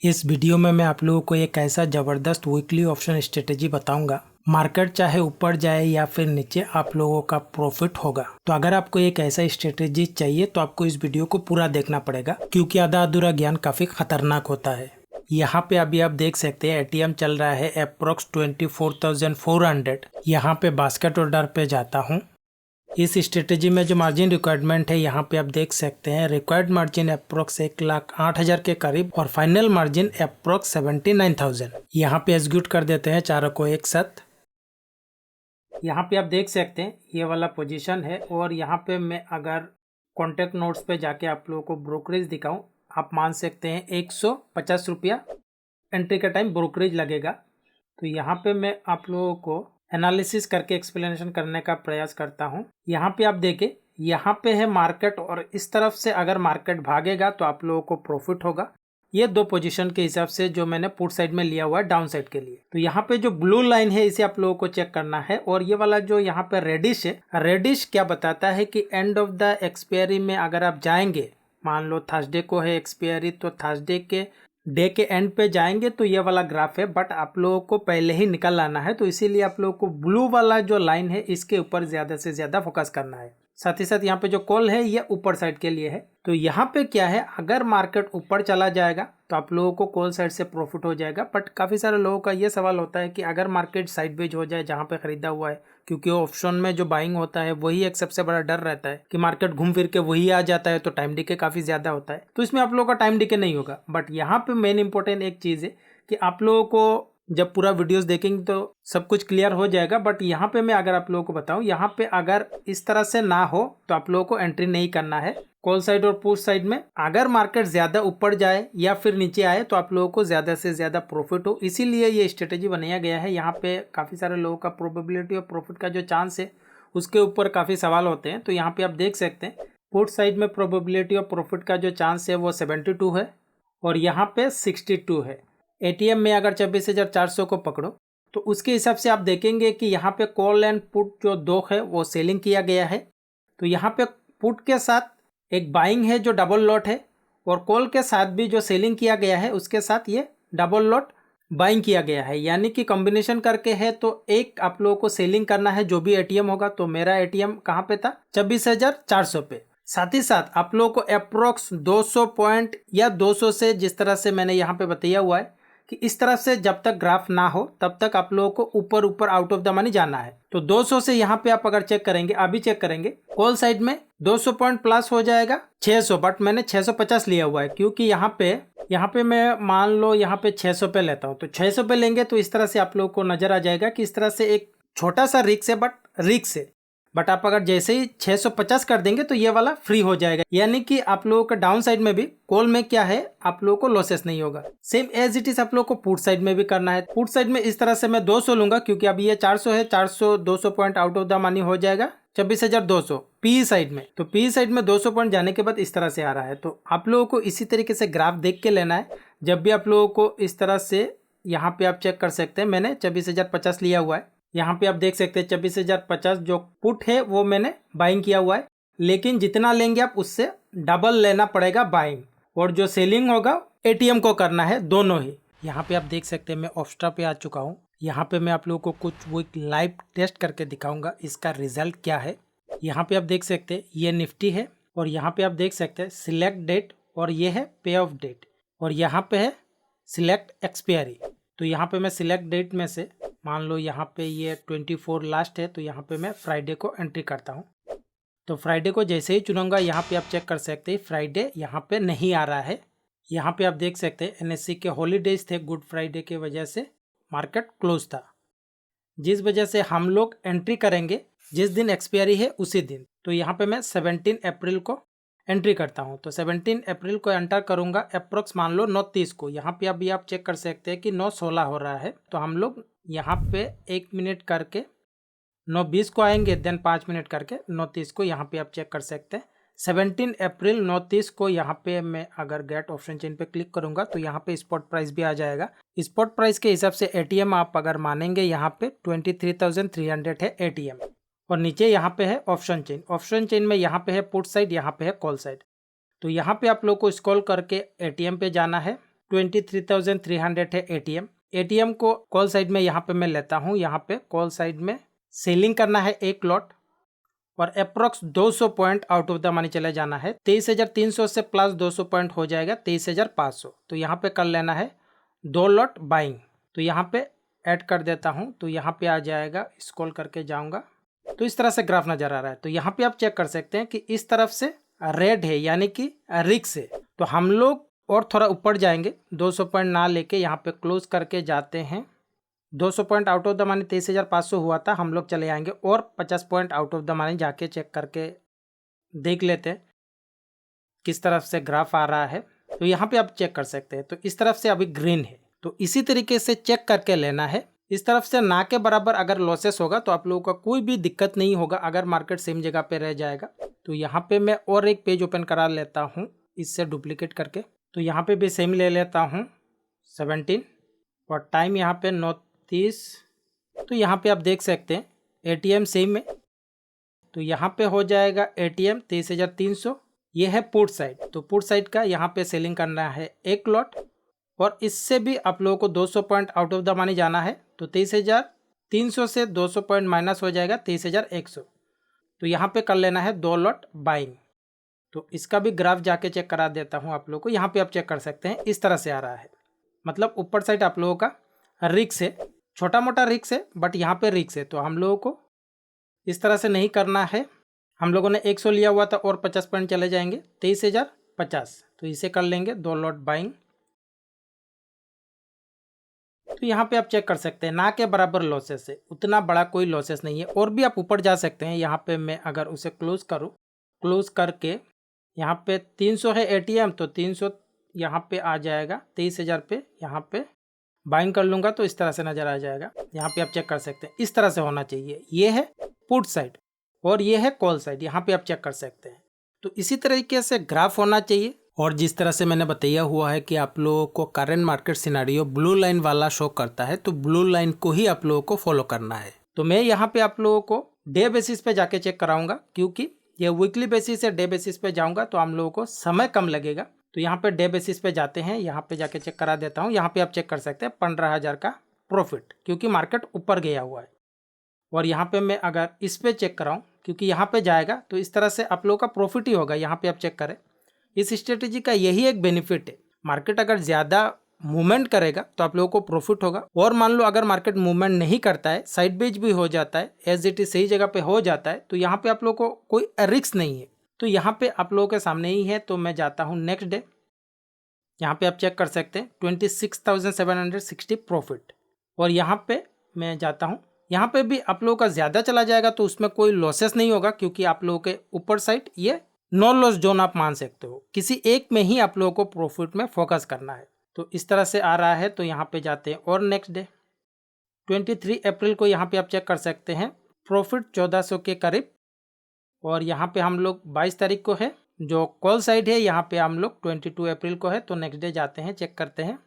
इस वीडियो में मैं आप लोगों को एक ऐसा ज़बरदस्त वीकली ऑप्शन स्ट्रेटेजी बताऊंगा। मार्केट चाहे ऊपर जाए या फिर नीचे, आप लोगों का प्रॉफिट होगा। तो अगर आपको एक ऐसा स्ट्रेटेजी चाहिए तो आपको इस वीडियो को पूरा देखना पड़ेगा, क्योंकि आधा अधूरा ज्ञान काफ़ी खतरनाक होता है। यहाँ पे अभी आप देख सकते हैं एटीएम चल रहा है अप्रोक्स 24,400। यहाँ पे बास्केट ऑर्डर पे जाता हूँ। इस स्ट्रेटेजी में जो मार्जिन रिक्वायरमेंट है यहाँ पे आप देख सकते हैं, रिक्वायर्ड मार्जिन अप्रोक्स 1,08,000 के करीब और फाइनल मार्जिन अप्रोक्स 79,000। यहाँ पे एग्जीक्यूट कर देते हैं चारों को एक साथ। यहाँ पे आप देख सकते हैं ये वाला पोजीशन है, और यहाँ पे मैं अगर कॉन्टेक्ट नोट्स पे जाके आप लोगों को ब्रोकरेज दिखाऊं, आप मान सकते हैं 150 रुपया एंट्री का टाइम ब्रोकरेज लगेगा। तो यहाँ पे मैं आप लोगों को एनालिसिस करके एक्सप्लेनेशन करने का प्रयास करता हूँ। यहाँ पे आप देखें, यहाँ पे है मार्केट, और इस तरफ से अगर मार्केट भागेगा तो आप लोगों को प्रॉफिट होगा। ये दो पोजीशन के हिसाब से जो मैंने पुट साइड में लिया हुआ है डाउन साइड के लिए। तो यहाँ पे जो ब्लू लाइन है इसे आप लोगों को चेक करना है, और ये वाला जो यहाँ पे रेडिश है, रेडिश क्या बताता है कि एंड ऑफ द एक्सपायरी में अगर आप जाएंगे, मान लो थर्सडे को है एक्सपायरी, तो थर्सडे के डे के एंड पे जाएंगे तो ये वाला ग्राफ है, बट आप लोगों को पहले ही निकल आना है। तो इसीलिए आप लोगों को ब्लू वाला जो लाइन है इसके ऊपर ज्यादा से ज्यादा फोकस करना है। साथ ही साथ यहाँ पे जो कॉल है ये ऊपर साइड के लिए है। तो यहाँ पे क्या है, अगर मार्केट ऊपर चला जाएगा तो आप लोगों को कॉल साइड से प्रॉफिट हो जाएगा। बट काफी सारे लोगों का ये सवाल होता है कि अगर मार्केट साइडवेज हो जाए जहाँ पे खरीदा हुआ है, क्योंकि ऑप्शन में जो बाइंग होता है वही एक सबसे बड़ा डर रहता है कि मार्केट घूम फिर के वही आ जाता है, तो टाइम डिके काफी ज्यादा होता है। तो इसमें आप लोगों का टाइम डिके नहीं होगा। बट यहाँ पे मेन इंपॉर्टेंट एक चीज है कि आप लोगों को जब पूरा वीडियोस देखेंगे तो सब कुछ क्लियर हो जाएगा। बट यहाँ पे मैं अगर आप लोगों को बताऊं, यहाँ पे अगर इस तरह से ना हो तो आप लोगों को एंट्री नहीं करना है। कॉल साइड और पुट साइड में अगर मार्केट ज्यादा ऊपर जाए या फिर नीचे आए तो आप लोगों को ज्यादा से ज्यादा प्रॉफिट हो, इसीलिए ये स्ट्रेटेजी बनाया गया है। यहाँ पे काफी सारे लोगों का प्रोबेबिलिटी और प्रॉफिट का जो चांस है उसके ऊपर काफी सवाल होते हैं। तो यहाँ पे आप देख सकते हैं पुट साइड में प्रोबेबिलिटी और प्रॉफिट का जो चांस है वो 72 है, और यहाँ पे 62 है। एटीएम में अगर 26,400 को पकड़ो तो उसके हिसाब से आप देखेंगे कि यहाँ पे कॉल एंड पुट जो दो है वो सेलिंग किया गया है। तो यहाँ पे पुट के साथ एक बाइंग है जो डबल लॉट है, और कॉल के साथ भी जो सेलिंग किया गया है उसके साथ ये डबल लॉट बाइंग किया गया है, यानी कि कॉम्बिनेशन करके है। तो एक आप लोगों को सेलिंग करना है जो भी एटीएम होगा। तो मेरा एटीएम कहाँ पे था, 26,400 पे। साथ ही साथ आप लोगों को अप्रोक्स 200 पॉइंट या 200 से, जिस तरह से मैंने यहाँ पे बताया हुआ है कि इस तरफ से जब तक ग्राफ ना हो तब तक आप लोगों को ऊपर ऊपर आउट ऑफ द मनी जाना है। तो 200 से यहाँ पे आप अगर चेक करेंगे, अभी चेक करेंगे, कॉल साइड में 200 पॉइंट प्लस हो जाएगा 600, बट मैंने 650 लिया हुआ है, क्योंकि यहाँ पे मैं मान लो यहाँ पे 600 पे लेता हूँ। तो 600 पे लेंगे तो इस तरह से आप लोगों को नजर आ जाएगा कि इस तरह से एक छोटा सा रिक्स है, बट आप अगर जैसे ही 650 कर देंगे तो ये वाला फ्री हो जाएगा, यानी कि आप लोगों का डाउन साइड में भी कॉल में क्या है, आप लोगों को लॉसेस नहीं होगा। सेम एज इट इज आप लोगों को पुट साइड में भी करना है। पुट साइड में इस तरह से मैं 200 लूंगा, क्योंकि अभी ये 400 है, 400 200 point out of the money हो जाएगा 26,200 पी साइड में। तो पी साइड में 200 पॉइंट जाने के बाद इस तरह से आ रहा है। तो आप लोगों को इसी तरीके से ग्राफ देख के लेना है। जब भी आप लोगों को इस तरह से, यहाँ पे आप चेक कर सकते हैं, मैंने 26,050 लिया हुआ है। यहाँ पे आप देख सकते हैं 26,050 जो पुट है वो मैंने बाइंग किया हुआ है, लेकिन जितना लेंगे आप उससे डबल लेना पड़ेगा बाइंग, और जो सेलिंग होगा एटीएम को करना है, दोनों ही। यहाँ पे आप देख सकते हैं मैं ऑप्स्ट्रा पे आ चुका हूँ। यहाँ पे मैं आप लोगों को कुछ वो लाइव टेस्ट करके दिखाऊंगा इसका रिजल्ट क्या है। यहाँ पे आप देख सकते हैं ये निफ्टी है, और यहाँ पे आप देख सकते हैं सिलेक्ट डेट, और ये है पे ऑफ डेट, और यहाँ पे है सिलेक्ट एक्सपायरी। तो यहाँ पे मैं सिलेक्ट डेट में से, मान लो यहाँ पे ये 24 लास्ट है, तो यहाँ पे मैं फ्राइडे को एंट्री करता हूँ। तो फ्राइडे को जैसे ही चुनूंगा, यहाँ पे आप चेक कर सकते हैं फ्राइडे यहाँ पे नहीं आ रहा है। यहाँ पे आप देख सकते हैं एनएससी के हॉलीडेज थे, गुड फ्राइडे के वजह से मार्केट क्लोज था, जिस वजह से हम लोग एंट्री करेंगे जिस दिन एक्सपायरी है उसी दिन। तो यहाँ पे मैं 17 अप्रैल को एंट्री करता हूँ। तो 17 अप्रैल को एंटर करूंगा अप्रोक्स मान लो 9:30 को। यहाँ पे अभी आप चेक कर सकते हैं कि 9:16 हो रहा है। तो हम लोग यहाँ पे 1 मिनट करके 9:20 को आएंगे, देन 5 मिनट करके 9:30 को। यहाँ पे आप चेक कर सकते हैं 17 अप्रैल 9:30 को। यहाँ पे मैं अगर गेट ऑप्शन चेन पे क्लिक करूंगा तो यहाँ पे स्पॉट प्राइस भी आ जाएगा। स्पॉट प्राइस के हिसाब से एटीएम आप अगर मानेंगे यहाँ पे 23,300 है एटीएम, और नीचे यहाँ पे है ऑप्शन चेन। ऑप्शन चेन में यहाँ पे है पुट साइड, यहाँ पे है कॉल साइड। तो यहाँ पे आप लोग को स्क्रॉल करके एटीएम पे जाना है। 23,300 है एटीएम। एटीएम को कॉल साइड में यहाँ पे मैं लेता हूँ। यहाँ पे कॉल साइड में सेलिंग करना है एक लॉट और approx 200 point out of the money चले जाना है। 23,300 से प्लस 200 पॉइंट हो जाएगा 23,500। तो यहाँ पे कर लेना है 2 लॉट बाइंग। तो यहाँ पे ऐड कर देता हूँ। तो यहाँ पे आ जाएगा, स्क्रॉल करके जाऊँगा तो इस तरह से ग्राफ नजर आ रहा है। तो यहाँ पे आप चेक कर सकते हैं कि इस तरफ से रेड है यानी कि रिस्क है। तो हम लोग और थोड़ा ऊपर जाएंगे, 200 पॉइंट ना लेके यहाँ पे क्लोज करके जाते हैं। 200 point out of the money 23,500 हुआ था, हम लोग चले आएंगे और 50 point out of the money जाके चेक करके देख लेते हैं किस तरफ से ग्राफ आ रहा है। तो यहाँ पे आप चेक कर सकते हैं। तो इस तरफ से अभी ग्रीन है, तो इसी तरीके से चेक करके लेना है। इस तरफ से ना के बराबर अगर लॉसेस होगा तो आप लोगों का कोई भी दिक्कत नहीं होगा अगर मार्केट सेम जगह पे रह जाएगा। तो यहाँ पे मैं और एक पेज ओपन करा लेता हूँ इससे डुप्लीकेट करके। तो यहाँ पे भी सेम ले लेता हूँ 17 और टाइम यहाँ पे 9:30। तो यहाँ पे आप देख सकते हैं एटीएम सेम है। तो यहाँ पे हो जाएगा एटीएम 23,300। ये है पुट साइड। तो पुट साइड का यहाँ पे सेलिंग करना है एक लॉट और इससे भी आप लोगों को 200 point out of the money जाना है। तो 23,300 से 200 पॉइंट माइनस हो जाएगा 23,100। तो यहाँ पे कर लेना है 2 लॉट बाइंग। तो इसका भी ग्राफ जाके चेक करा देता हूँ आप लोगों को। यहाँ पे आप चेक कर सकते हैं इस तरह से आ रहा है, मतलब ऊपर साइड आप लोगों का रिस्क है, छोटा मोटा रिस्क है बट यहाँ पे रिस्क है। तो हम लोगों को इस तरह से नहीं करना है। हम लोगों ने 100 लिया हुआ था और 50 पॉइंट चले जाएंगे 23,050। तो इसे कर लेंगे 2 लॉट बाइंग। तो यहाँ पे आप चेक कर सकते हैं ना के बराबर लॉसेस है, उतना बड़ा कोई लॉसेस नहीं है। और भी आप ऊपर जा सकते हैं। यहाँ पे मैं अगर उसे क्लोज करूँ, क्लोज करके यहाँ पे 300 है एटीएम, तो 300 यहाँ पे आ जाएगा 23,000 पे। यहाँ पे बाइंग कर लूँगा तो इस तरह से नज़र आ जाएगा। यहाँ पे आप चेक कर सकते हैं इस तरह से होना चाहिए। ये है पुट साइड और ये है कॉल साइड, यहाँ पे आप चेक कर सकते हैं। तो इसी तरीके से ग्राफ होना चाहिए। और जिस तरह से मैंने बताया हुआ है कि आप लोगों को current market scenario blue line वाला शो करता है, तो ब्लू लाइन को ही आप लोगों को फॉलो करना है। तो मैं यहाँ पे आप लोगों को डे बेसिस पे जाके चेक कराऊंगा, क्योंकि ये वीकली बेसिस से डे बेसिस पे जाऊंगा तो हम लोगों को समय कम लगेगा। तो यहाँ पे डे बेसिस पे जाते हैं, यहाँ पे जाके चेक करा देता हूँ। यहाँ पे आप चेक कर सकते हैं 15,000 का प्रॉफिट, क्योंकि मार्केट ऊपर गया हुआ है। और यहाँ पे मैं अगर इस पे चेक कराऊँ, क्योंकि यहाँ पे जाएगा तो इस तरह से आप लोगों का प्रॉफिट ही होगा। यहाँ पे आप चेक करें, इस स्ट्रेटेजी का यही एक बेनिफिट है। मार्केट अगर ज़्यादा मूवमेंट करेगा तो आप लोगों को प्रॉफिट होगा। और मान लो अगर मार्केट मूवमेंट नहीं करता है, साइड बेच भी हो जाता है, एज इट इज सही जगह पे हो जाता है, तो यहाँ पे आप लोगों को कोई रिस्क नहीं है। तो यहाँ पे आप लोगों के सामने ही है। तो मैं जाता हूँ नेक्स्ट डे। यहाँ पे आप चेक कर सकते हैं 26,760 प्रॉफिट। और यहाँ पे मैं जाता हूँ, यहाँ पे भी आप लोगों का ज़्यादा चला जाएगा तो उसमें कोई लॉसेस नहीं होगा, क्योंकि आप लोगों के ऊपर साइड ये नो लॉस जोन आप मान सकते हो। किसी एक में ही आप लोगों को प्रॉफिट में फोकस करना है। तो इस तरह से आ रहा है। तो यहाँ पे जाते हैं और नेक्स्ट डे 23 अप्रैल को यहाँ पे आप चेक कर सकते हैं प्रॉफिट 1400 के करीब। और यहाँ पे हम लोग 22 तारीख को है, जो कॉल साइड है यहाँ पे हम लोग 22 अप्रैल को है। तो नेक्स्ट डे जाते हैं, चेक करते हैं।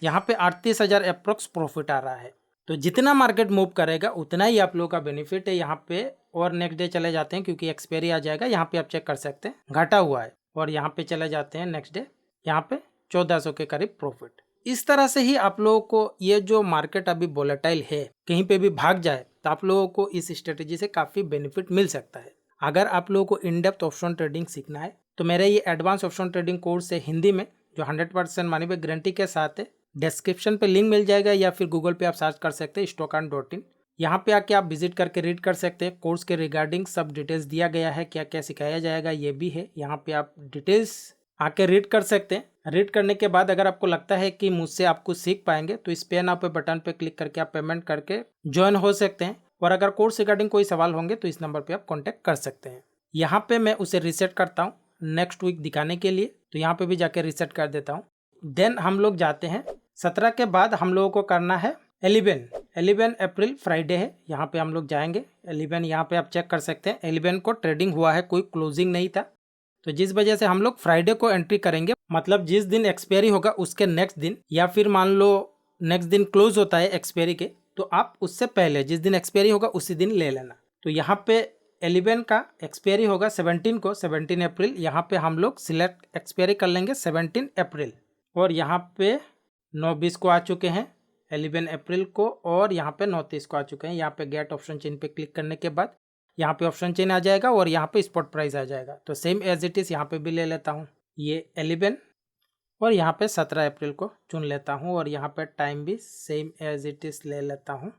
यहाँ पे 38,000 अप्रोक्स प्रॉफिट आ रहा है। तो जितना मार्केट मूव करेगा उतना ही आप लोगों का बेनिफिट है यहाँ पे। और नेक्स्ट डे चले जाते हैं, क्योंकि एक्सपायरी आ जाएगा। यहाँ पे आप चेक कर सकते हैं घटा हुआ है। और यहाँ पे चले जाते हैं नेक्स्ट डे, यहाँ पे 1400 के करीब प्रॉफिट। इस तरह से ही आप लोगों को ये जो मार्केट अभी वोलेटाइल है, कहीं पे भी भाग जाए तो आप लोगों को इस स्ट्रेटेजी से काफ़ी बेनिफिट मिल सकता है। अगर आप लोगों को इन डेप्थ ऑप्शन ट्रेडिंग सीखना है तो मेरा ये एडवांस ऑप्शन ट्रेडिंग कोर्स है हिंदी में, जो 100% मनी बैक गारंटी के साथ है। डिस्क्रिप्शन पे लिंक मिल जाएगा या फिर गूगल पे आप सर्च कर सकते हैं stockant.in। यहाँ पे आके आप विजिट करके रीड कर सकते हैं। कोर्स के रिगार्डिंग सब डिटेल्स दिया गया है, क्या क्या सिखाया जाएगा ये भी है। यहाँ पे आप डिटेल्स आके रीड कर सकते हैं। रीड करने के बाद अगर आपको लगता है कि मुझसे आप कुछ सीख पाएंगे तो इस पे नाउ पे बटन पे क्लिक करके आप पेमेंट करके ज्वाइन हो सकते हैं। और अगर कोर्स रिगार्डिंग कोई सवाल होंगे तो इस नंबर पे आप कॉन्टैक्ट कर सकते हैं। यहाँ पे मैं उसे रीसेट करता हूँ नेक्स्ट वीक दिखाने के लिए। तो यहाँ पे भी जाके रीसेट कर देता हूँ। देन हम लोग जाते हैं 17 के बाद हम लोगों को करना है 11 अप्रैल फ्राइडे है। यहाँ पे हम लोग जाएंगे 11। यहाँ पे आप चेक कर सकते हैं 11 को ट्रेडिंग हुआ है, कोई क्लोजिंग नहीं था। तो जिस वजह से हम लोग फ्राइडे को एंट्री करेंगे, मतलब जिस दिन एक्सपायरी होगा उसके नेक्स्ट दिन, या फिर मान लो नेक्स्ट दिन क्लोज होता है एक्सपायरी के, तो आप उससे पहले जिस दिन एक्सपायरी होगा उसी दिन ले लेना। तो यहाँ पे 11 का एक्सपायरी होगा 17 को, 17 अप्रैल। यहाँ पे हम लोग सिलेक्ट एक्सपायरी कर लेंगे 17 अप्रैल। और यहाँ पे 9:20 को आ चुके हैं 11 अप्रैल को, और यहाँ पे 9:30 को आ चुके हैं। यहाँ पे गेट ऑप्शन चेन पे क्लिक करने के बाद यहाँ पे ऑप्शन चेन आ जाएगा और यहाँ पे स्पॉट प्राइस आ जाएगा। तो सेम एज इट इज़ यहाँ पे भी ले लेता हूँ, ये 11 और यहाँ पे 17 अप्रैल को चुन लेता हूँ, और यहाँ पे टाइम भी सेम एज इट इज़ ले लेता हूँ।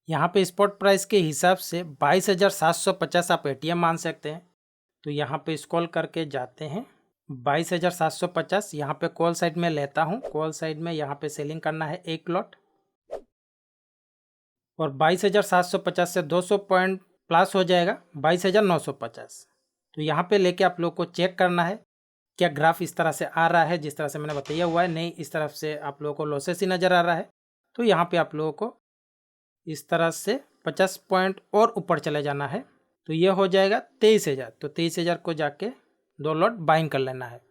यहाँ पे स्पॉट प्राइस के हिसाब से 22,750 आप एटीएम मान सकते हैं। तो यहाँ पे स्क्रॉल करके जाते हैं 22,750, यहाँ पे कॉल साइड में लेता हूँ। कॉल साइड में यहाँ पे सेलिंग करना है एक लॉट, और 22,750 से 200 पॉइंट प्लस हो जाएगा 22,950। तो यहाँ पे लेके आप लोग को चेक करना है क्या ग्राफ इस तरह से आ रहा है जिस तरह से मैंने बताया हुआ है, नहीं इस तरफ से आप लोगों को लॉसेस ही नज़र आ रहा है। तो यहाँ पे आप लोगों को इस तरह से 50 पॉइंट और ऊपर चले जाना है। तो ये हो जाएगा 23,000। तो 23,000 को जाके 2 लॉट बाइंग कर लेना है।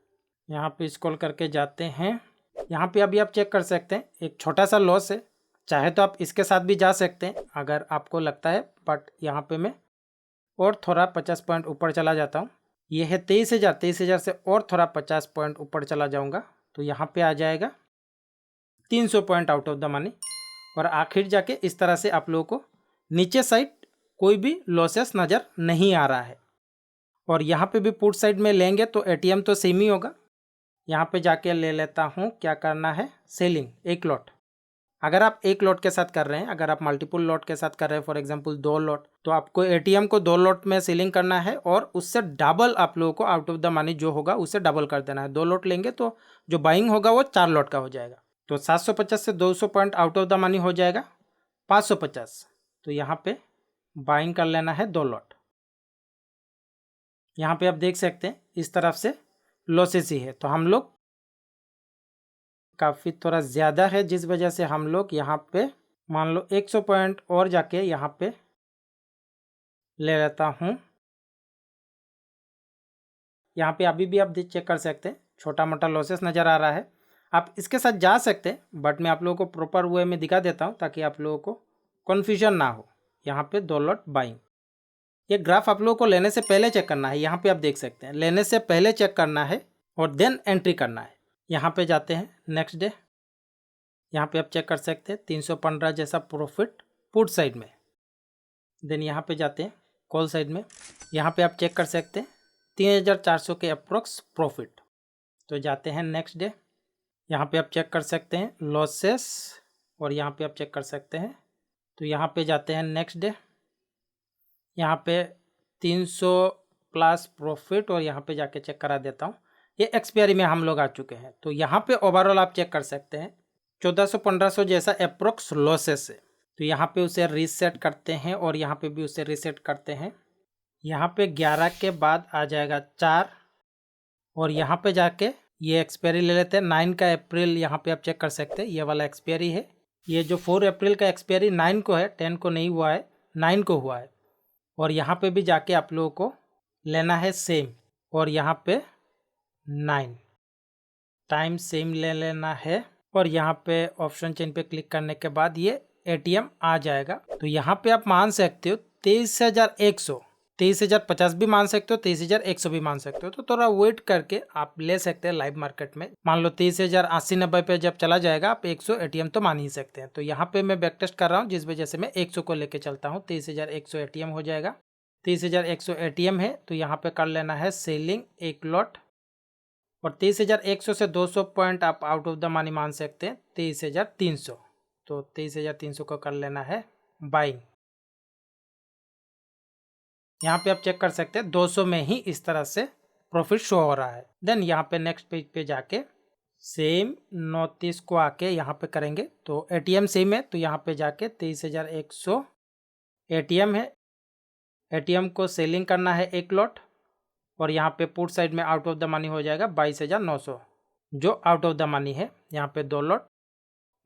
यहाँ पे स्क्रॉल करके जाते हैं, यहाँ पे अभी आप चेक कर सकते हैं एक छोटा सा लॉस है। चाहे तो आप इसके साथ भी जा सकते हैं अगर आपको लगता है, बट यहाँ पे मैं और थोड़ा 50 पॉइंट ऊपर चला जाता हूँ। ये है 23,000, 23,000 से और थोड़ा 50 पॉइंट ऊपर चला जाऊँगा तो यहाँ पे आ जाएगा 300 point out of the money. और आखिर जाके इस तरह से आप लोगों को नीचे साइड कोई भी लॉसेस नज़र नहीं आ रहा है। और यहाँ पे भी पुट साइड में लेंगे तो एटीएम तो सेम ही होगा। यहाँ पे जाके ले लेता हूँ, क्या करना है, सेलिंग एक लॉट। अगर आप एक लॉट के साथ कर रहे हैं, अगर आप मल्टीपल लॉट के साथ कर रहे हैं, फॉर एग्जांपल 2 लॉट, तो आपको एटीएम को 2 लॉट में सेलिंग करना है और उससे डबल आप लोगों को आउट ऑफ द मनी जो होगा उससे डबल कर देना है। 2 लॉट लेंगे तो जो बाइंग होगा वो 4 लॉट का हो जाएगा। तो 750 से 200 point out of the money हो जाएगा 550। तो यहाँ पे बाइंग कर लेना है 2 लॉट। यहाँ पे आप देख सकते हैं इस तरफ से लॉसेस ही है, तो हम लोग काफ़ी थोड़ा ज़्यादा है जिस वजह से हम लोग यहाँ पे मान लो 100 पॉइंट और जाके यहाँ पे ले लेता हूँ। यहाँ पे अभी भी आप चेक कर सकते हैं छोटा मोटा लॉसेस नज़र आ रहा है। आप इसके साथ जा सकते हैं, बट मैं आप लोगों को प्रॉपर वे में दिखा देता हूँ ताकि आप लोगों को कन्फ्यूजन ना हो। यहाँ पे 2 लॉट बाइंग, ये ग्राफ आप लोगों को लेने से पहले चेक करना है। यहाँ पे आप देख सकते हैं लेने से पहले चेक करना है और देन एंट्री करना है। यहाँ पे जाते हैं नेक्स्ट डे, यहाँ पे आप चेक कर सकते हैं 315 जैसा प्रॉफिट पुट साइड में। देन यहाँ पे जाते हैं कॉल साइड में, यहाँ पे आप चेक कर सकते हैं 3,400 के अप्रोक्स प्रॉफिट। तो जाते हैं नेक्स्ट डे, यहाँ पे आप चेक कर सकते हैं लॉसेस, और यहाँ पे आप चेक कर सकते हैं। तो यहाँ पे जाते हैं नेक्स्ट डे, यहाँ पे 300 प्लस प्रॉफिट, और यहाँ पे जाके चेक करा देता हूँ। ये एक्सपायरी में हम लोग आ चुके हैं। तो यहाँ पे ओवरऑल आप चेक कर सकते हैं 1400-1500 जैसा अप्रोक्स लॉसेस है। तो यहाँ पे उसे रीसेट करते हैं और यहाँ पे भी उसे रीसेट करते हैं। यहाँ पे 11 के बाद आ जाएगा 4, और यहाँ पे जाके ये एक्सपायरी ले लेते हैं 9 का अप्रैल। यहाँ पे आप चेक कर सकते हैं ये वाला एक्सपायरी है। ये जो 4 अप्रैल का एक्सपायरी 9 को है, 10 को नहीं हुआ है, 9 को हुआ है। और यहाँ पे भी जाके आप लोगों को लेना है सेम, और यहाँ पे 9 टाइम सेम ले लेना है। और यहाँ पे ऑप्शन चेन पे क्लिक करने के बाद ये एटीएम आ जाएगा। तो यहाँ पे आप मान सकते हो 23,100, 23,050 भी मान सकते हो, 23,100 भी मान सकते हो। तो थोड़ा वेट करके आप ले सकते हैं लाइव मार्केट में। मान लो 23,080-90 पे जब चला जाएगा आप 100 एटीएम तो मान ही सकते हैं। तो यहाँ पे मैं बैक टेस्ट कर रहा हूँ जिस वजह से मैं 100 को लेके चलता हूँ। 23,100 एटीएम हो जाएगा। 23,100 एटीएम है तो यहाँ पे कर लेना है सेलिंग एक लॉट, और 23,100 से 200 पॉइंट आप आउट ऑफ द मनी मान सकते हैं 23,300। तो 23,300 को कर लेना है बाइंग। यहाँ पे आप चेक कर सकते हैं 200 में ही इस तरह से प्रॉफिट शो हो रहा है। देन यहाँ पे नेक्स्ट पेज पे जाके सेम 29 को आके यहाँ पे करेंगे। तो एटीएम सेम है, तो यहाँ पे जाके 23,100 एटीएम है, एटीएम को सेलिंग करना है एक लॉट, और यहाँ पे पुट साइड में आउट ऑफ द मनी हो जाएगा 22,900 जो आउट ऑफ द मनी है। यहाँ पे 2 लॉट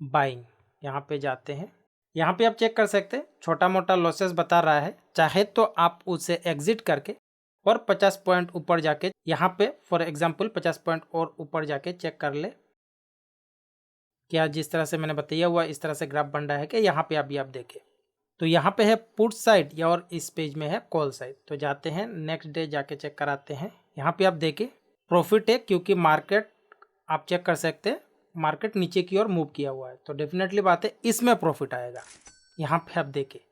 बाइंग। यहाँ पे जाते हैं, यहाँ पे आप चेक कर सकते हैं छोटा मोटा लॉसेस बता रहा है। चाहे तो आप उसे एग्जिट करके और 50 पॉइंट ऊपर जाके यहाँ पे फॉर एग्जांपल 50 पॉइंट और ऊपर जाके चेक कर ले क्या जिस तरह से मैंने बताया हुआ इस तरह से ग्राफ बन रहा है कि यहाँ पे अभी आप देखें। तो यहाँ पे है पुट साइड या और इस पेज में है कॉल साइड। तो जाते हैं नेक्स्ट डे जाके चेक कराते हैं। यहाँ पे आप देखें प्रॉफिट है क्योंकि मार्केट आप चेक कर सकते हैं मार्केट नीचे की ओर मूव किया हुआ है, तो डेफिनेटली बात है इसमें प्रॉफिट आएगा। यहाँ पे आप देखिए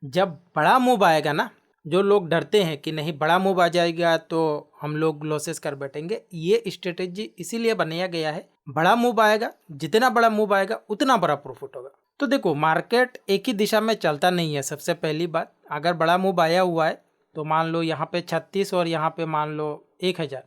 जब बड़ा मूव आएगा ना, जो लोग डरते हैं कि नहीं बड़ा मूव आ जाएगा तो हम लोग लॉसेस कर बैठेंगे, ये स्ट्रेटेजी इसीलिए बनाया गया है। बड़ा मूव आएगा, जितना बड़ा मूव आएगा उतना बड़ा प्रॉफिट होगा। तो देखो मार्केट एक ही दिशा में चलता नहीं है। सबसे पहली बात, अगर बड़ा मूव आया हुआ है तो मान लो यहाँ पे 36 और यहाँ पे मान लो 1000,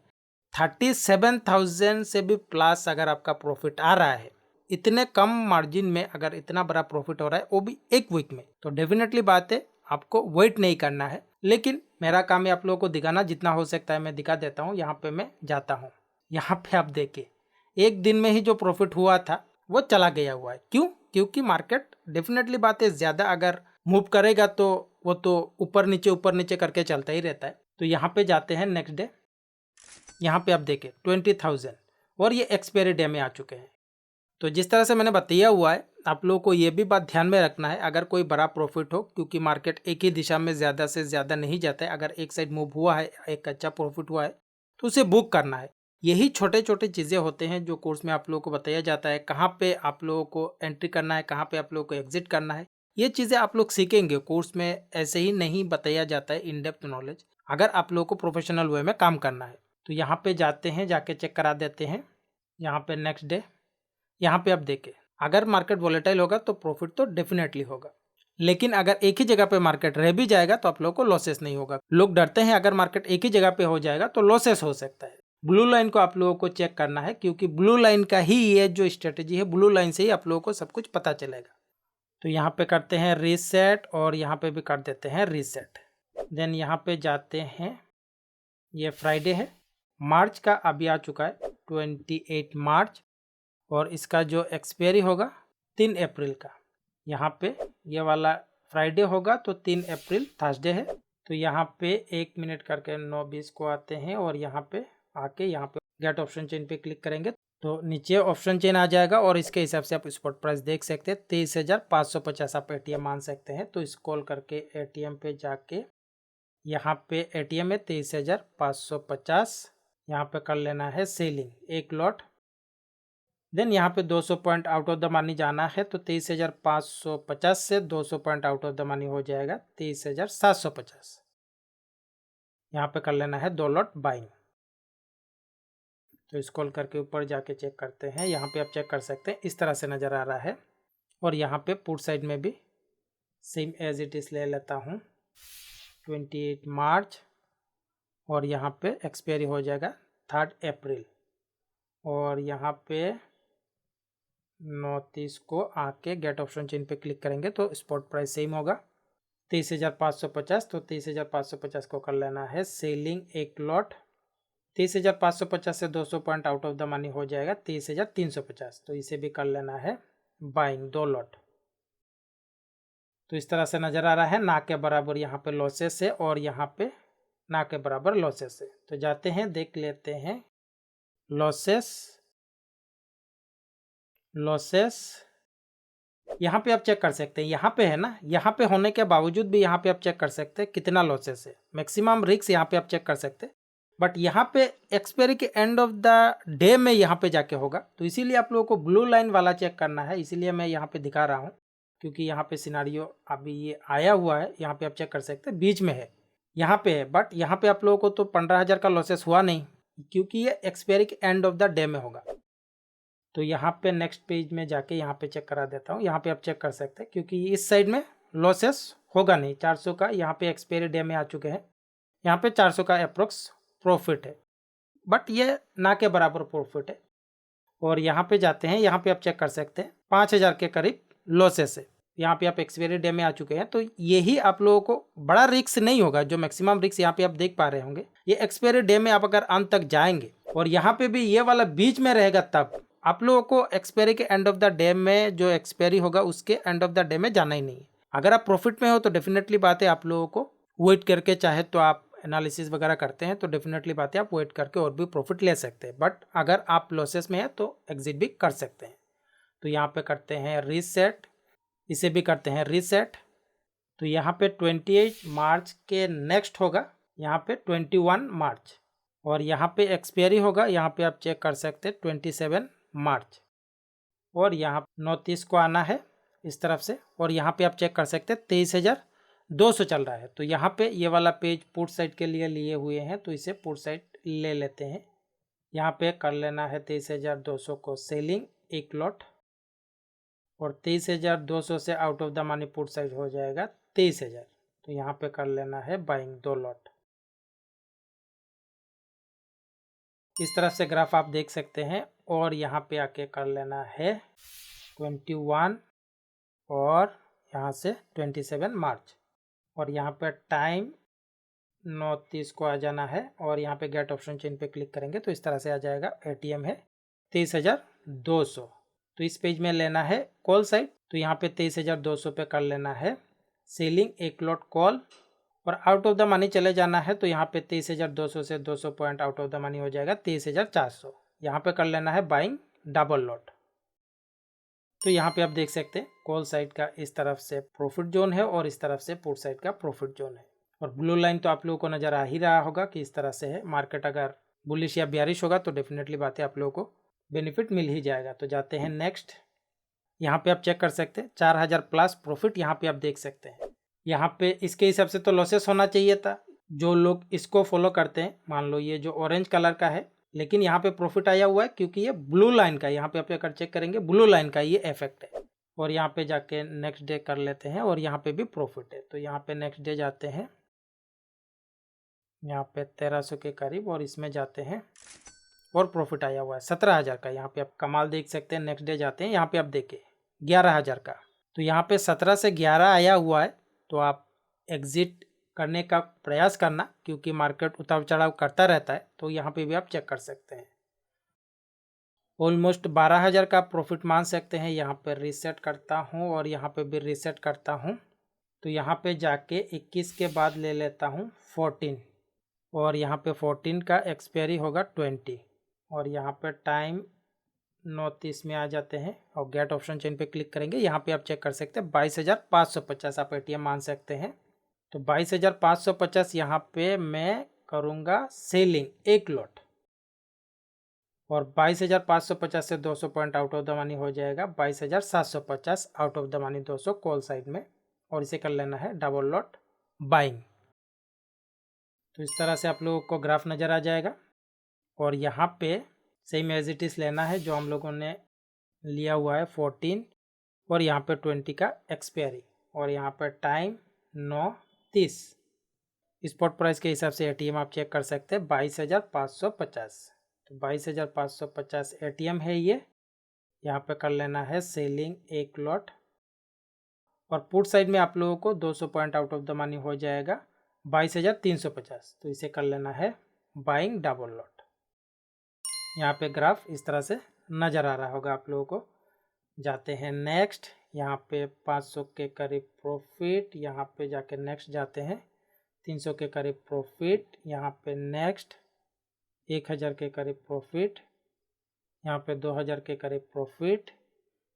37,000 से भी प्लस अगर आपका प्रॉफिट आ रहा है, इतने कम मार्जिन में अगर इतना बड़ा प्रॉफिट हो रहा है वो भी एक वीक में, तो डेफिनेटली बात है आपको वेट नहीं करना है। लेकिन मेरा काम है आप लोगों को दिखाना, जितना हो सकता है मैं दिखा देता हूँ। यहाँ पे मैं जाता हूँ, यहाँ पे आप देखिए एक दिन में ही जो प्रॉफिट हुआ था वो चला गया हुआ है। क्यों? क्योंकि मार्केट डेफिनेटली बात है ज़्यादा अगर मूव करेगा तो वो तो ऊपर नीचे करके चलता ही रहता है। तो यहाँ पे जाते हैं नेक्स्ट डे, यहाँ पे आप देखें 20,000 और ये एक्सपायरी डे में आ चुके हैं। तो जिस तरह से मैंने बताया हुआ है, आप लोगों को ये भी बात ध्यान में रखना है, अगर कोई बड़ा प्रॉफिट हो, क्योंकि मार्केट एक ही दिशा में ज़्यादा से ज़्यादा नहीं जाता है। अगर एक साइड मूव हुआ है, एक अच्छा प्रॉफिट हुआ है तो उसे बुक करना है। यही छोटे छोटे चीज़ें होते हैं जो कोर्स में आप लोगों को बताया जाता है, कहाँ पे आप लोगों को एंट्री करना है, कहाँ पे आप लोगों को एग्जिट करना है। ये चीज़ें आप लोग सीखेंगे कोर्स में, ऐसे ही नहीं बताया जाता है इन डेप्थ नॉलेज, अगर आप लोगों को प्रोफेशनल वे में काम करना है। तो यहाँ पे जाते हैं, जाके चेक करा देते हैं। यहाँ पे नेक्स्ट डे, यहाँ पे आप देखें अगर मार्केट वोलेटाइल होगा तो प्रॉफिट तो डेफिनेटली होगा, लेकिन अगर एक ही जगह पे मार्केट रह भी जाएगा तो आप लोगों को लॉसेस नहीं होगा। लोग डरते हैं अगर मार्केट एक ही जगह पे हो जाएगा तो लॉसेस हो सकता है। ब्लू लाइन को आप लोगों को चेक करना है, क्योंकि ब्लू लाइन का ही ये जो स्ट्रेटेजी है, ब्लू लाइन से ही आप लोगों को सब कुछ पता चलेगा। तो यहाँ पे करते हैं रीसेट और यहाँ पे भी कर देते हैं रीसेट। देन यहाँ पे जाते हैं, ये फ्राइडे है, मार्च का अभी आ चुका है 28 मार्च, और इसका जो एक्सपायरी होगा 3 अप्रैल का। यहाँ पे ये वाला फ्राइडे होगा तो 3 अप्रैल थर्सडे है। तो यहाँ पे 1 मिनट करके 9:20 को आते हैं और यहाँ पे आके यहाँ पे गेट ऑप्शन चेन पे क्लिक करेंगे तो नीचे ऑप्शन चेन आ जाएगा और इसके हिसाब से आप स्पॉट प्राइस देख सकते हैं। 23,550 आप एटीएम मान सकते हैं। तो स्क्रॉल करके एटीएम पे जाके यहाँ पे एटीएम में 23,550 यहाँ पे कर लेना है सेलिंग, एक लॉट। देन यहाँ पे 200 point out of the money जाना है, तो 23,550 से 200 point out of the money हो जाएगा 23,750। यहाँ पे कर लेना है 2 लॉट बाइंग। तो स्क्रॉल करके ऊपर जाके चेक करते हैं, यहाँ पे आप चेक कर सकते हैं इस तरह से नज़र आ रहा है। और यहाँ पे पुट साइड में भी सेम एज इट इज़ ले लेता हूँ 28 मार्च, और यहाँ पे एक्सपायरी हो जाएगा 3 अप्रैल। और यहाँ पे 9:30 को आके गेट ऑप्शन चेन पे क्लिक करेंगे तो स्पॉट प्राइस सेम होगा 23,550। तो 23,550 को कर लेना है सेलिंग, एक लॉट। 23,550 से 200 point out of the money हो जाएगा 23,350। तो इसे भी कर लेना है बाइंग, 2 लॉट। तो इस तरह से नज़र आ रहा है, ना के बराबर यहाँ पे लॉसेस है और यहाँ पे ना के बराबर लॉसेस है। तो जाते हैं देख लेते हैं लॉसेस यहाँ पे आप चेक कर सकते हैं। यहाँ पे है ना, यहाँ पे होने के बावजूद भी यहाँ पे आप चेक कर सकते हैं कितना लॉसेस है। मैक्सिमम रिस्क यहाँ पे आप चेक कर सकते हैं, बट यहाँ पे एक्सपायरी के एंड ऑफ द डे में यहाँ पे जाके होगा। तो इसीलिए आप लोगों को ब्लू लाइन वाला चेक करना है, इसीलिए मैं यहाँ पे दिखा रहा हूँ, क्योंकि यहाँ पे सिनारियो अभी ये आया हुआ है। यहाँ पे आप चेक कर सकते हैं बीच में है, यहाँ पे है, बट यहाँ पे आप लोगों को तो 15,000 का लॉसेस हुआ नहीं, क्योंकि ये एक्सपायरी के एंड ऑफ द डे में होगा। तो यहाँ पे नेक्स्ट पेज में जाके यहाँ पे चेक करा देता हूँ। यहाँ पे आप चेक कर सकते हैं, क्योंकि इस साइड में लॉसेस होगा नहीं। 400 का यहाँ पे एक्सपायरी डे में आ चुके हैं, यहाँ पे 400 का अप्रोक्स प्रॉफिट है, बट ये ना के बराबर प्रॉफिट है। और यहाँ पे जाते हैं, यहाँ पे आप चेक कर सकते हैं 5,000 के करीब लॉसेस है। यहाँ पे आप एक्सपायरी डे में आ चुके हैं, तो यही आप लोगों को बड़ा रिस्क नहीं होगा। जो मैक्सिमम रिस्क यहाँ पे आप देख पा रहे होंगे, ये एक्सपायरी डे में आप अगर अंत तक जाएंगे और यहाँ पे भी ये वाला बीच में रहेगा, तब आप लोगों को एक्सपायरी के एंड ऑफ द डे में, जो एक्सपायरी होगा उसके एंड ऑफ द डे में जाना ही नहीं है। अगर आप प्रॉफिट में हो तो डेफिनेटली बात है आप लोगों को वेट करके, चाहे तो आप एनालिसिस वगैरह करते हैं तो डेफिनेटली बात है आप वेट करके और भी प्रॉफिट ले सकते हैं, बट अगर आप लॉसेस में है तो एग्जिट भी कर सकते हैं। तो यहाँ पे करते हैं रीसेट, इसे भी करते हैं रीसेट। तो यहाँ पे 28 मार्च के नेक्स्ट होगा, यहाँ पे 21 मार्च, और यहाँ पे एक्सपायरी होगा, यहाँ पे आप चेक कर सकते हैं 27 मार्च। और यहाँ 9:30 को आना है इस तरफ से, और यहाँ पे आप चेक कर सकते हैं 23,200 चल रहा है। तो यहाँ पे ये वाला पेज पुट साइड के लिए लिए हुए हैं, तो इसे पुट साइड ले लेते हैं। यहाँ पे कर लेना है 23,200 को सेलिंग एक लॉट, और 23,200 से out of the money put side हो जाएगा 23,000। तो यहाँ पे कर लेना है बाइंग 2 लॉट। इस तरफ से ग्राफ आप देख सकते हैं, और यहाँ पे आके कर लेना है 21 और यहाँ से 27 मार्च, और यहाँ पे टाइम 9:30 को आ जाना है, और यहाँ पे गेट ऑप्शन चेन पे क्लिक करेंगे तो इस तरह से आ जाएगा। एटीएम है 23,200। तो इस पेज में लेना है कॉल साइड, तो यहाँ पे 23,200 पे कर लेना है सेलिंग एक लॉट कॉल, और आउट ऑफ द मनी चले जाना है। तो यहाँ पे 23,200 से 200 point out of the money हो जाएगा 23,400। यहाँ पे कर लेना है बाइंग डबल लॉट। तो यहाँ पे आप देख सकते हैं कॉल साइड का इस तरफ से प्रॉफिट जोन है और इस तरफ से पुट साइड का प्रॉफिट जोन है, और ब्लू लाइन तो आप लोगों को नजर आ ही रहा होगा कि इस तरह से है। मार्केट अगर बुलिश या बेयरिश होगा तो डेफिनेटली बातें आप लोगों को बेनिफिट मिल ही जाएगा। तो जाते हैं नेक्स्ट। यहाँ पे आप चेक कर सकते हैं 4,000 प्लस प्रॉफिट यहाँ पे आप देख सकते हैं। यहाँ पे इसके हिसाब से तो लॉसेस होना चाहिए था। जो लोग इसको फॉलो करते हैं, मान लो ये जो ऑरेंज कलर का है, लेकिन यहाँ पे प्रॉफिट आया हुआ है क्योंकि ये ब्लू लाइन का, यहाँ पे आप अगर चेक करेंगे ब्लू लाइन का ये इफेक्ट है। और यहाँ पे जाके नेक्स्ट डे कर लेते हैं, और यहाँ पे भी प्रॉफिट है। तो यहाँ पे नेक्स्ट डे जाते हैं, यहाँ पे 1300 के करीब, और इसमें जाते हैं और प्रॉफिट आया हुआ है 17,000 का। यहाँ पे आप कमाल देख सकते हैं। नेक्स्ट डे जाते हैं, यहाँ पे आप देखिए 11,000 का। तो यहाँ पे 17 से 11 आया हुआ है, तो आप एग्जिट करने का प्रयास करना, क्योंकि मार्केट उतार चढ़ाव करता रहता है। तो यहाँ पे भी आप चेक कर सकते हैं ऑलमोस्ट 12,000 का प्रॉफिट मान सकते हैं। यहाँ पे रीसेट करता हूँ और यहाँ पे भी रीसेट करता हूँ। तो यहाँ पे जाके 21 के बाद ले लेता हूँ 14, और यहाँ पे 14 का एक्सपायरी होगा 20, और यहाँ पे टाइम 9:30 में आ जाते हैं, और गेट ऑप्शन चेन पे क्लिक करेंगे। यहाँ पे आप चेक कर सकते हैं 22,550 आप एटीएम मान सकते हैं। तो 22,550 यहाँ पे मैं करूँगा सेलिंग एक लॉट, और 22,550 से 200 point out of the money हो जाएगा 22,750 out of the money 200 call side में, और इसे कर लेना है डबल लॉट बाइंग। तो इस तरह से आप लोगों को ग्राफ नज़र आ जाएगा, और यहाँ पे सेम एज इट इज़ लेना है जो हम लोगों ने लिया हुआ है 14, और यहाँ पे 20 का एक्सपायरी, और यहाँ पे टाइम 9:30। स्पॉट प्राइस के हिसाब से एटीएम आप चेक कर सकते हैं 22,550। तो 22,550 एटीएम है ये। यहाँ पे कर लेना है सेलिंग एक लॉट, और पुट साइड में आप लोगों को 200 point out of the money हो जाएगा 22,350। तो इसे कर लेना है बाइंग डबल लॉट। यहाँ पे ग्राफ इस तरह से नज़र आ रहा होगा आप लोगों को। जाते हैं नेक्स्ट। यहाँ पे 500 के करीब प्रॉफिट, यहाँ पे जाके नेक्स्ट जाते हैं 300 के करीब प्रॉफिट, यहाँ पे नेक्स्ट 1,000 के करीब प्रॉफिट, यहाँ पे 2,000 के करीब प्रॉफिट,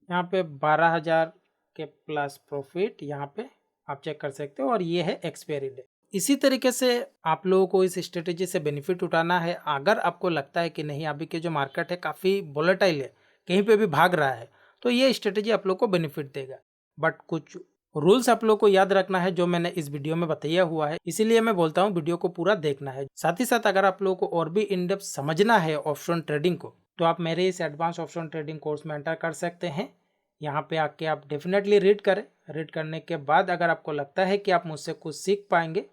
यहाँ पे 12,000 के प्लस प्रॉफिट यहाँ पे आप चेक कर सकते हो, और ये है एक्सपायरी डे। इसी तरीके से आप लोगों को इस स्ट्रेटेजी से बेनिफिट उठाना है। अगर आपको लगता है कि नहीं अभी के जो मार्केट है काफ़ी वोलेटाइल है, कहीं पे भी भाग रहा है, तो ये स्ट्रेटेजी आप लोग को बेनिफिट देगा। बट कुछ रूल्स आप लोग को याद रखना है जो मैंने इस वीडियो में बताया हुआ है, इसीलिए मैं बोलता हूँ वीडियो को पूरा देखना है। साथ ही साथ अगर आप लोगों को और भी इन डेप्थ समझना है ऑप्शन ट्रेडिंग को, तो आप मेरे इस एडवांस ऑप्शन ट्रेडिंग कोर्स में एंटर कर सकते हैं। यहाँ पे आके आप डेफिनेटली रीड करें। रीड करने के बाद अगर आपको लगता है कि आप मुझसे कुछ सीख पाएंगे,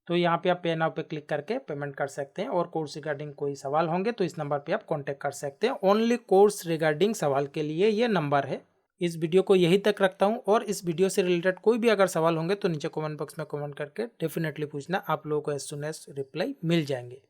तो यहाँ पे आप पे नाउ पे क्लिक करके पेमेंट कर सकते हैं। और कोर्स रिगार्डिंग कोई सवाल होंगे तो इस नंबर पे आप कांटेक्ट कर सकते हैं। ओनली कोर्स रिगार्डिंग सवाल के लिए ये नंबर है। इस वीडियो को यहीं तक रखता हूँ, और इस वीडियो से रिलेटेड कोई भी अगर सवाल होंगे तो नीचे कमेंट बॉक्स में कमेंट करके डेफिनेटली पूछना, आप लोगों को एज सुन एज रिप्लाई मिल जाएंगे।